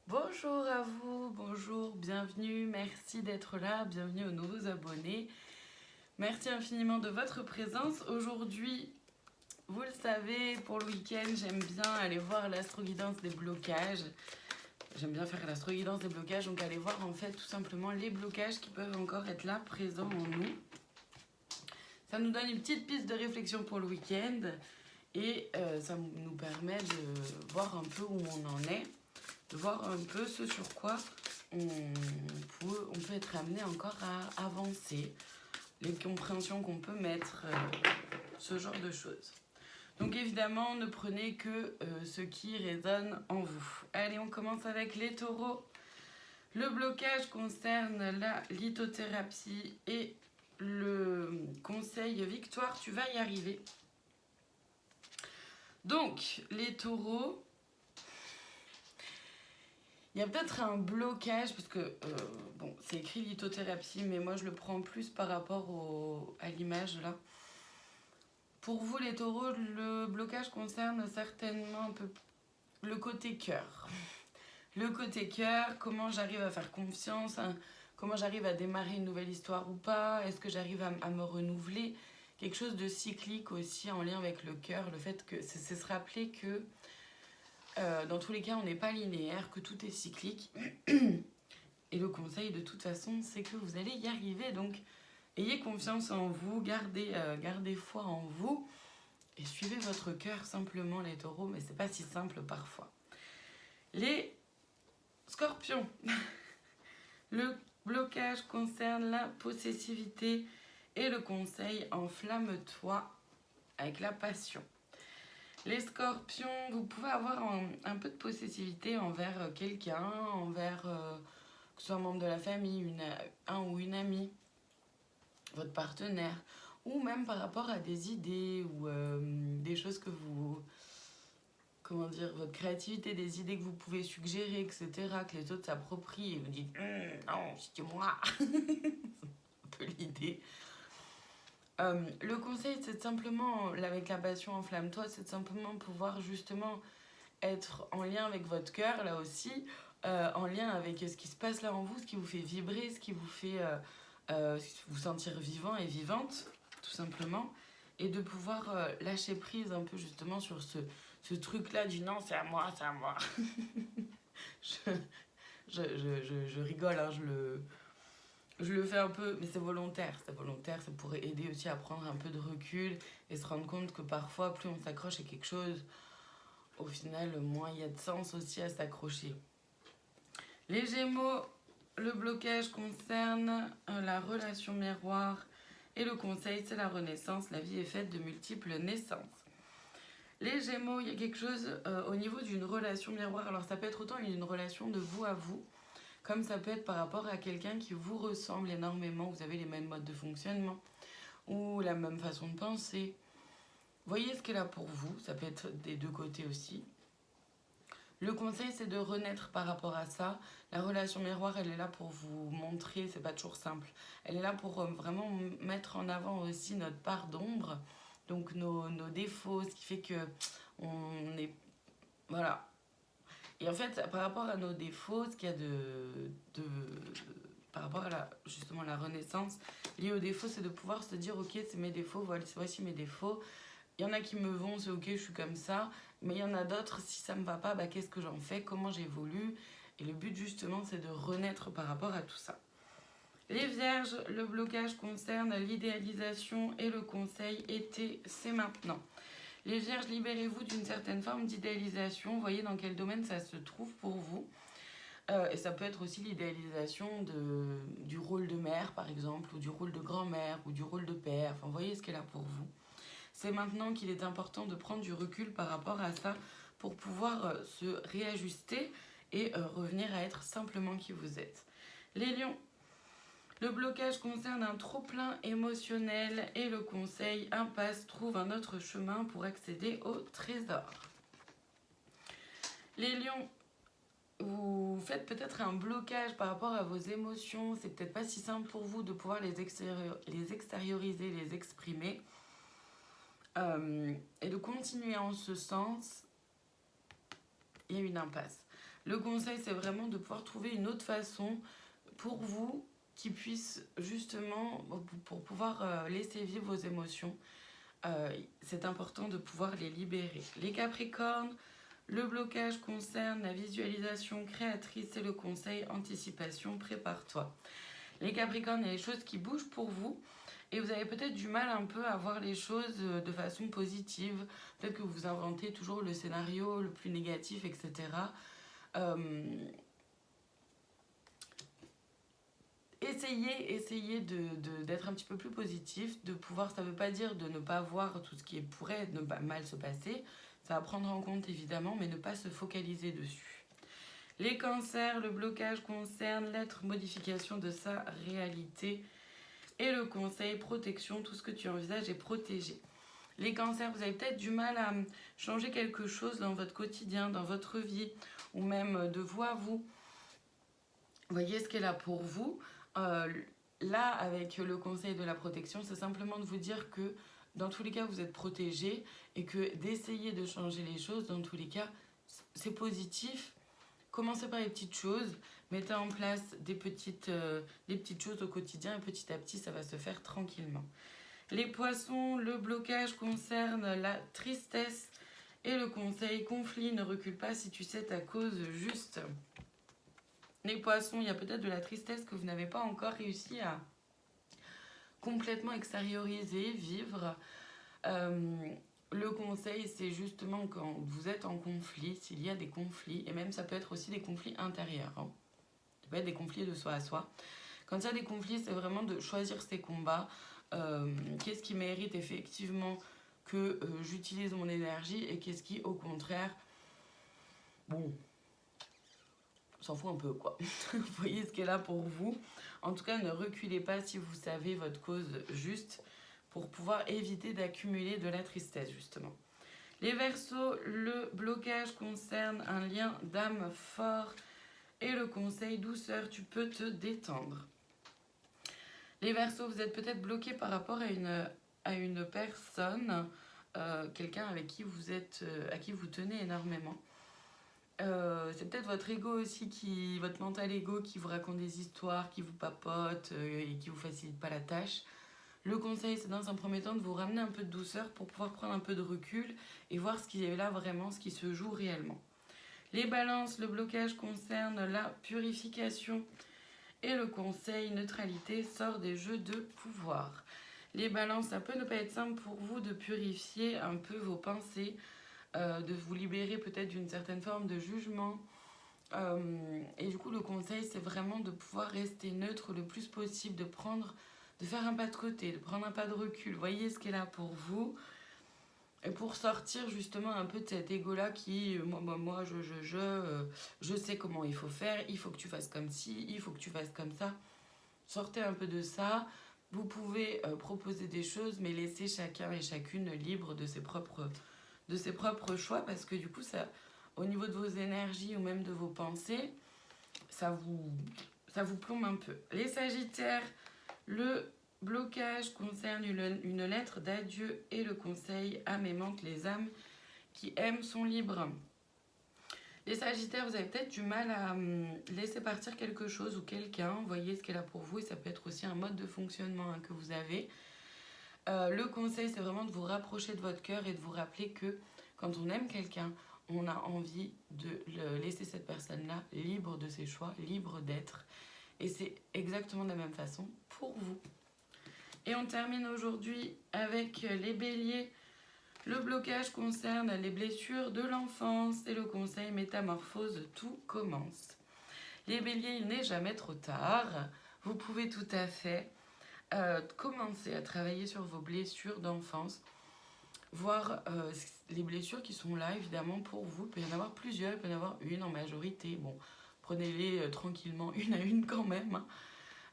Bonjour à vous, bonjour, bienvenue, merci d'être là, bienvenue aux nouveaux abonnés. Merci infiniment de votre présence. Aujourd'hui, vous le savez, pour le week-end, j'aime bien aller voir l'astro-guidance des blocages. J'aime bien faire l'astro-guidance des blocages, donc aller voir en fait tout simplement les blocages qui peuvent encore être là, présents en nous. Ça nous donne une petite piste de réflexion pour le week-end et ça nous permet de voir un peu où on en est, de voir un peu ce sur quoi on peut être amené encore à avancer, les compréhensions qu'on peut mettre, ce genre de choses. Donc évidemment, ne prenez que ce qui résonne en vous. Allez, on commence avec les taureaux. Le blocage concerne la lithothérapie et le conseil victoire, tu vas y arriver. Donc, les taureaux, il y a peut-être un blocage, parce que, bon, c'est écrit lithothérapie, mais moi je le prends plus par rapport à l'image là. Pour vous les taureaux, le blocage concerne certainement un peu le côté cœur. Le côté cœur, comment j'arrive à faire confiance, hein, comment j'arrive à démarrer une nouvelle histoire ou pas, est-ce que j'arrive à me renouveler. Quelque chose de cyclique aussi en lien avec le cœur, le fait que c'est se rappeler que dans tous les cas on n'est pas linéaire, que tout est cyclique. Et le conseil de toute façon c'est que vous allez y arriver, donc ayez confiance en vous, gardez foi en vous et suivez votre cœur simplement les taureaux, mais c'est pas si simple parfois. Les scorpions, le blocage concerne la possessivité et le conseil enflamme-toi avec la passion. Les scorpions, vous pouvez avoir un peu de possessivité envers quelqu'un, envers que ce soit un membre de la famille, un ou une amie, votre partenaire, ou même par rapport à des idées ou des choses que vous... Comment dire, votre créativité, des idées que vous pouvez suggérer, etc., que les autres s'approprient et vous dites non, c'est moi. Un peu l'idée. Le conseil, c'est simplement, avec la passion enflamme-toi, c'est de simplement pouvoir justement être en lien avec votre cœur, là aussi, en lien avec ce qui se passe là en vous, ce qui vous fait vibrer, ce qui vous fait vous sentir vivant et vivante, tout simplement, et de pouvoir lâcher prise un peu justement sur ce truc-là du non, c'est à moi, c'est à moi. je rigole, hein, je le fais un peu, mais c'est volontaire, c'est pour aider aussi à prendre un peu de recul et se rendre compte que parfois, plus on s'accroche à quelque chose, au final, moins il y a de sens aussi à s'accrocher. Les Gémeaux, le blocage concerne la relation miroir et le conseil, c'est la renaissance. La vie est faite de multiples naissances. Les Gémeaux, il y a quelque chose au niveau d'une relation miroir. Alors ça peut être autant une relation de vous à vous, comme ça peut être par rapport à quelqu'un qui vous ressemble énormément. Vous avez les mêmes modes de fonctionnement ou la même façon de penser. Voyez ce qu'elle a pour vous. Ça peut être des deux côtés aussi. Le conseil, c'est de renaître par rapport à ça. La relation miroir, elle est là pour vous montrer, c'est pas toujours simple. Elle est là pour vraiment mettre en avant aussi notre part d'ombre, donc nos défauts, ce qui fait que on est... Voilà. Et en fait, par rapport à nos défauts, ce qu'il y a par rapport à justement la renaissance, lié aux défauts, c'est de pouvoir se dire, ok, c'est mes défauts, voici mes défauts. Il y en a qui me vont, c'est ok, je suis comme ça. Mais il y en a d'autres, si ça me va pas, bah, qu'est-ce que j'en fais, comment j'évolue. Et le but justement, c'est de renaître par rapport à tout ça. Les vierges, le blocage concerne l'idéalisation et le conseil été, c'est maintenant. Les vierges, libérez-vous d'une certaine forme d'idéalisation. Voyez dans quel domaine ça se trouve pour vous. Et ça peut être aussi l'idéalisation du rôle de mère, par exemple, ou du rôle de grand-mère, ou du rôle de père. Enfin, voyez ce qu'elle a pour vous. C'est maintenant qu'il est important de prendre du recul par rapport à ça pour pouvoir se réajuster et revenir à être simplement qui vous êtes. Les lions, le blocage concerne un trop-plein émotionnel et le conseil impasse, trouve un autre chemin pour accéder au trésor. Les lions, vous faites peut-être un blocage par rapport à vos émotions, c'est peut-être pas si simple pour vous de pouvoir les extérioriser, les exprimer. Et de continuer en ce sens, il y a une impasse. Le conseil, c'est vraiment de pouvoir trouver une autre façon pour vous qui puisse justement, pour pouvoir laisser vivre vos émotions. C'est important de pouvoir les libérer. Les Capricornes, le blocage concerne la visualisation créatrice et le conseil anticipation, prépare-toi. Les Capricornes, il y a des choses qui bougent pour vous et vous avez peut-être du mal un peu à voir les choses de façon positive. Peut-être que vous inventez toujours le scénario le plus négatif, etc. Essayez d'être un petit peu plus positif, de pouvoir, ça ne veut pas dire de ne pas voir tout ce qui pourrait ne pas mal se passer, ça va prendre en compte évidemment, mais ne pas se focaliser dessus. Les cancers, le blocage concerne l'être modification de sa réalité et le conseil protection, tout ce que tu envisages est protégé. Les cancers, vous avez peut-être du mal à changer quelque chose dans votre quotidien, dans votre vie, ou même de vous à vous. Voyez ce qu'elle a pour vous. Là, avec le conseil de la protection, c'est simplement de vous dire que dans tous les cas, vous êtes protégé et que d'essayer de changer les choses, dans tous les cas, c'est positif. Commencez par les petites choses, mettez en place des petites choses au quotidien et petit à petit, ça va se faire tranquillement. Les poissons, le blocage concerne la tristesse et le conseil conflit, ne recule pas si tu sais ta cause juste. Les poissons, il y a peut-être de la tristesse que vous n'avez pas encore réussi à complètement extérioriser, vivre. Le conseil, c'est justement quand vous êtes en conflit, s'il y a des conflits, et même ça peut être aussi des conflits intérieurs. Ça peut être des conflits de soi à soi. Quand il y a des conflits, c'est vraiment de choisir ses combats. Qu'est-ce qui mérite effectivement que j'utilise mon énergie et qu'est-ce qui, au contraire, bon, s'en fout un peu, quoi. Vous voyez ce qu'elle a pour vous. En tout cas, ne reculez pas si vous savez votre cause juste pour pouvoir éviter d'accumuler de la tristesse, justement. Les Verseaux, le blocage concerne un lien d'âme fort et le conseil douceur, tu peux te détendre. Les Verseaux, vous êtes peut-être bloqué par rapport à une personne, quelqu'un avec qui à qui vous tenez énormément. C'est peut-être votre ego aussi, votre mental ego qui vous raconte des histoires, qui vous papote et qui vous facilite pas la tâche. Le conseil, c'est dans un premier temps de vous ramener un peu de douceur pour pouvoir prendre un peu de recul et voir ce qui est là vraiment, ce qui se joue réellement. Les balances, le blocage concerne la purification et le conseil neutralité sort des jeux de pouvoir. Les balances, ça peut ne pas être simple pour vous de purifier un peu vos pensées, de vous libérer peut-être d'une certaine forme de jugement. Et du coup, le conseil, c'est vraiment de pouvoir rester neutre le plus possible, de faire un pas de côté, de prendre un pas de recul. Voyez ce qu'elle a pour vous. Et pour sortir justement un peu de cet ego-là qui, moi, je sais comment il faut faire, il faut que tu fasses comme ci, il faut que tu fasses comme ça. Sortez un peu de ça. Vous pouvez proposer des choses, mais laissez chacun et chacune libre de ses propres choix, parce que du coup, ça, au niveau de vos énergies ou même de vos pensées, ça vous plombe un peu. Les Sagittaires, le blocage concerne une lettre d'adieu et le conseil âme aimante, les âmes qui aiment sont libres. Les Sagittaires, vous avez peut-être du mal à laisser partir quelque chose ou quelqu'un. Voyez ce qu'elle a pour vous et ça peut être aussi un mode de fonctionnement que vous avez. Le conseil, c'est vraiment de vous rapprocher de votre cœur et de vous rappeler que quand on aime quelqu'un, on a envie de laisser cette personne-là libre de ses choix, libre d'être. Et c'est exactement de la même façon pour vous. Et on termine aujourd'hui avec les Béliers. Le blocage concerne les blessures de l'enfance et le conseil métamorphose, tout commence. Les Béliers, il n'est jamais trop tard. Vous pouvez tout à fait commencer à travailler sur vos blessures d'enfance, voir les blessures qui sont là évidemment pour vous. Il peut y en avoir plusieurs, il peut y en avoir une en majorité. Bon, prenez-les tranquillement, une à une quand même.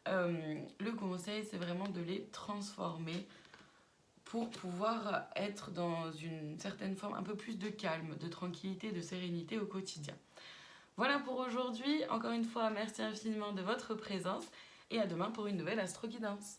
Le conseil, c'est vraiment de les transformer pour pouvoir être dans une certaine forme un peu plus de calme, de tranquillité, de sérénité au quotidien. Voilà pour aujourd'hui. Encore une fois, merci infiniment de votre présence et à demain pour une nouvelle Astro Guidance.